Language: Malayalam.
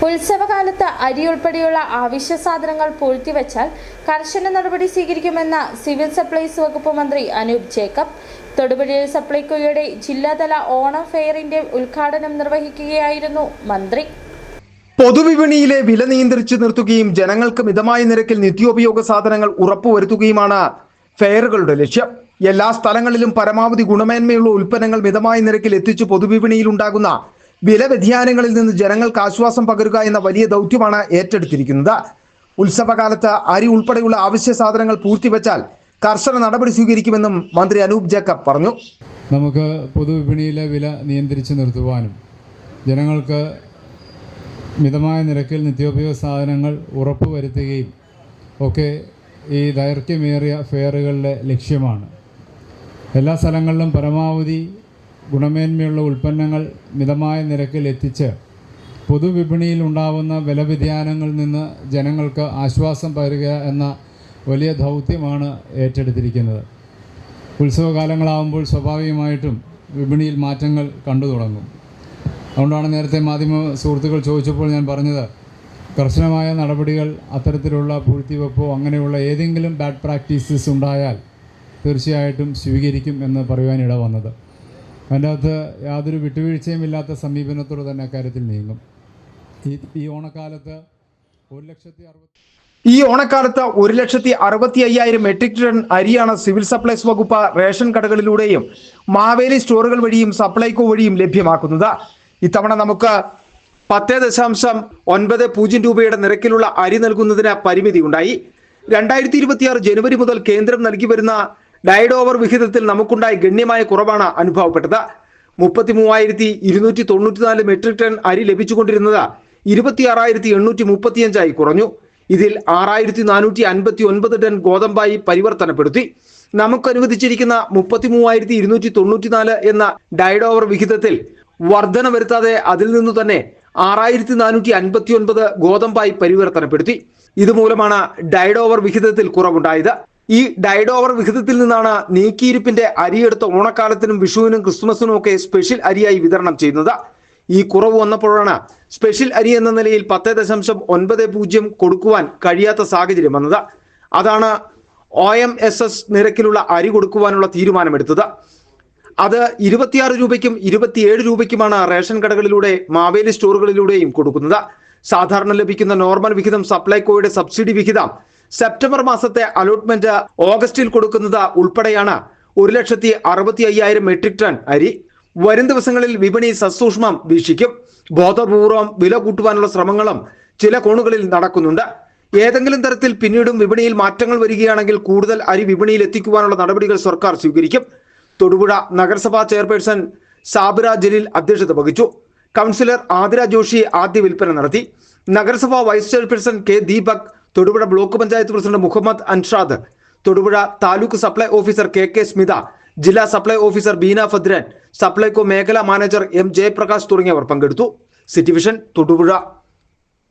ഉത്സവകാലത്ത് അരി ഉൾപ്പെടെയുള്ള അവശ്യ സാധനങ്ങൾ പൂഴ്ത്തിവെച്ചാൽ കർശന നടപടി സ്വീകരിക്കുമെന്ന് സിവിൽ സപ്ലൈസ് വകുപ്പ് മന്ത്രി അനൂപ് ജേക്കബ് തൊടുപുഴയിൽ സപ്ലൈകോയുടെ ജില്ലാതല ഓണം ഫെയറിന്റെ ഉദ്ഘാടനം നിർവഹിക്കുകയായിരുന്നു മന്ത്രി. പൊതുവിപണിയിലെ വില നിയന്ത്രിച്ചു നിർത്തുകയും ജനങ്ങൾക്ക് മിതമായ നിരക്കിൽ നിത്യോപയോഗ സാധനങ്ങൾ ഉറപ്പുവരുത്തുകയുമാണ് ഫെയറുകളുടെ ലക്ഷ്യം. എല്ലാ സ്ഥലങ്ങളിലും പരമാവധി ഗുണമേന്മയുള്ള ഉൽപ്പന്നങ്ങൾ മിതമായ നിരക്കിൽ എത്തിച്ചു പൊതുവിപണിയിൽ ഉണ്ടാകുന്ന വില വ്യതിയാനങ്ങളിൽ നിന്ന് ജനങ്ങൾക്ക് ആശ്വാസം പകരുക എന്ന വലിയ ദൗത്യമാണ് ഏറ്റെടുത്തിരിക്കുന്നത്. ഉത്സവകാലത്ത് അരി ഉൾപ്പെടെയുള്ള അവശ്യ സാധനങ്ങൾ പൂഴ്ത്തിവെച്ചാൽ കർശന നടപടി സ്വീകരിക്കുമെന്നും മന്ത്രി അനൂപ് ജേക്കബ് പറഞ്ഞു. നമുക്ക് പൊതുവിപണിയിലെ വില നിയന്ത്രിച്ചു നിർത്തുവാനും ജനങ്ങൾക്ക് മിതമായ നിരക്കിൽ നിത്യോപയോഗ സാധനങ്ങൾ ഉറപ്പുവരുത്തുകയും ഒക്കെ ഈ ദൈർഘ്യമേറിയ ഫെയറുകളുടെ ലക്ഷ്യമാണ്. എല്ലാ സ്ഥലങ്ങളിലും പരമാവധി ഗുണമേന്മയുള്ള ഉൽപ്പന്നങ്ങൾ മിതമായ നിരക്കിൽ എത്തിച്ച് പൊതുവിപണിയിൽ ഉണ്ടാകുന്ന വില വ്യതിയാനങ്ങളിൽ നിന്ന് ജനങ്ങൾക്ക് ആശ്വാസം പകരുക എന്ന വലിയ ദൗത്യമാണ് ഏറ്റെടുത്തിരിക്കുന്നത്. ഉത്സവകാലങ്ങളാകുമ്പോൾ സ്വാഭാവികമായിട്ടും വിപണിയിൽ മാറ്റങ്ങൾ കണ്ടു തുടങ്ങും. അതുകൊണ്ടാണ് നേരത്തെ മാധ്യമ സുഹൃത്തുക്കൾ ചോദിച്ചപ്പോൾ ഞാൻ പറഞ്ഞത്, കർശനമായ നടപടികൾ അത്തരത്തിലുള്ള പൂഴ്ത്തിവെപ്പോ അങ്ങനെയുള്ള ഏതെങ്കിലും ബാഡ് പ്രാക്ടീസസ് ഉണ്ടായാൽ തീർച്ചയായിട്ടും സ്വീകരിക്കും എന്ന് പറയുവാനിട വന്നത്. അതിൻ്റെ അകത്ത് യാതൊരു വിട്ടുവീഴ്ചയുമില്ലാത്ത സമീപനത്തോട് തന്നെ അക്കാര്യത്തിൽ നീങ്ങും. ഈ ഓണക്കാലത്ത് 1,60,50,000 മെട്രിക് ടൺ അരിയാണ് സിവിൽ സപ്ലൈസ് വകുപ്പ് റേഷൻ കടകളിലൂടെയും മാവേലി സ്റ്റോറുകൾ വഴിയും സപ്ലൈകോ വഴിയും ലഭ്യമാക്കുന്നത്. ഇത്തവണ നമുക്ക് 10.90 രൂപയുടെ നിരക്കിലുള്ള അരി നൽകുന്നതിന് പരിമിതി ഉണ്ടായി. 2026 ജനുവരി മുതൽ കേന്ദ്രം നൽകി വരുന്ന ഡൈഡ് ഓവർ വിഹിതത്തിൽ നമുക്കുണ്ടായ ഗണ്യമായ കുറവാണ് അനുഭവപ്പെട്ടത്. 33,294 മെട്രിക് ടൺ അരി ലഭിച്ചുകൊണ്ടിരുന്നത് 26,835 കുറഞ്ഞു. ഇതിൽ 6,459 ടൺ ഗോതമ്പായി പരിവർത്തനപ്പെടുത്തി. നമുക്ക് അനുവദിച്ചിരിക്കുന്ന 33,294 എന്ന ഡൈഡ് ഓവർ വിഹിതത്തിൽ വർധന വരുത്താതെ അതിൽ നിന്നു തന്നെ 6,459 ഗോതമ്പായി പരിവർത്തനപ്പെടുത്തി. ഇതുമൂലമാണ് died over വിഹിതത്തിൽ കുറവുണ്ടായത്. He died over വിഹിതത്തിൽ നിന്നാണ് നീക്കിയിരിപ്പിന്റെ അരിയെടുത്ത ഓണക്കാലത്തിനും വിഷുവിനും ക്രിസ്മസിനും ഒക്കെ സ്പെഷ്യൽ അരിയായി വിതരണം ചെയ്യുന്നത്. ഈ കുറവ് വന്നപ്പോഴാണ് സ്പെഷ്യൽ അരി എന്ന നിലയിൽ 10.90 കൊടുക്കുവാൻ കഴിയാത്ത സാഹചര്യം വന്നത്. അതാണ് OMSS നിരക്കിലുള്ള അരി കൊടുക്കുവാനുള്ള തീരുമാനമെടുത്തത്. അത് 26 രൂപയ്ക്കും 27 രൂപയ്ക്കുമാണ് റേഷൻ കടകളിലൂടെ മാവേലി സ്റ്റോറുകളിലൂടെയും കൊടുക്കുന്നത്. സാധാരണ ലഭിക്കുന്ന നോർമൽ വിഹിതം സപ്ലൈകോയുടെ സബ്സിഡി വിഹിതം സെപ്റ്റംബർ മാസത്തെ അലോട്ട്മെന്റ് ഓഗസ്റ്റിൽ കൊടുക്കുന്നത് ഉൾപ്പെടെയാണ് 1,60,50,000 മെട്രിക് ടൺ അരി. വരും ദിവസങ്ങളിൽ വിപണി സസൂക്ഷ്മം വീക്ഷിക്കും. ബോധപൂർവം വില കൂട്ടുവാനുള്ള ശ്രമങ്ങളും ചില കോണുകളിൽ നടക്കുന്നുണ്ട്. ഏതെങ്കിലും തരത്തിൽ പിന്നീടും വിപണിയിൽ മാറ്റങ്ങൾ വരികയാണെങ്കിൽ കൂടുതൽ അരി വിപണിയിൽ എത്തിക്കുവാനുള്ള നടപടികൾ സർക്കാർ സ്വീകരിക്കും. തൊടുപുഴ നഗരസഭാ ചെയർപേഴ്സൺ സാബിറ ജലീൽ അധ്യക്ഷത വഹിച്ചു. കൗൺസിലർ ആതിര ജോഷി ആദ്യ വിൽപ്പന നടത്തി. നഗരസഭാ vice chairperson K Deepak, Thodupuzha block panchayat president Muhammad Anshad, Thodupuzha taluk supply officer K Smitha, ജില്ലാ സപ്ലൈ ഓഫീസർ ബീന ഫദ്രൻ, സപ്ലൈകോ മേഖലാ മാനേജർ M ജയപ്രകാശ് തുടങ്ങിയവർ പങ്കെടുത്തു. City vision Thodupuzha.